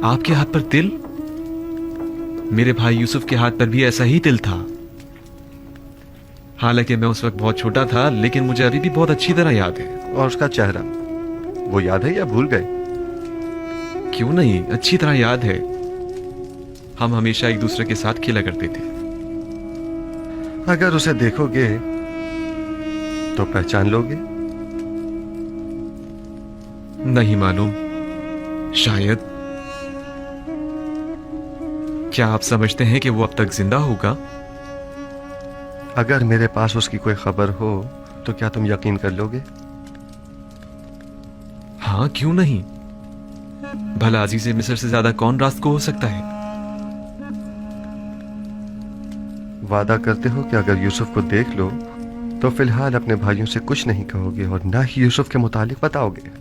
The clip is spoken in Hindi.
आपके हाथ पर तिल? मेरे भाई यूसुफ के हाथ पर भी ऐसा ही तिल था। हालांकि मैं उस वक्त बहुत छोटा था, लेकिन मुझे अभी भी बहुत अच्छी तरह याद है। और उसका चेहरा, वो याद है या भूल गए? क्यों नहीं, अच्छी तरह याद है। हम हमेशा एक दूसरे के साथ खेला करते थे। अगर उसे देखोगे तो पहचान लोगे? नहीं मालूम, शायद। क्या आप समझते हैं कि वो अब तक जिंदा होगा? अगर मेरे पास उसकी कोई खबर हो तो क्या तुम यकीन कर लोगे? हाँ, क्यों नहीं। भला अजीज़े मिस्र से ज्यादा कौन रास्त को हो सकता है? वादा करते हो कि अगर यूसुफ को देख लो तो फिलहाल अपने भाइयों से कुछ नहीं कहोगे और ना ही यूसुफ के मुतालिक बताओगे?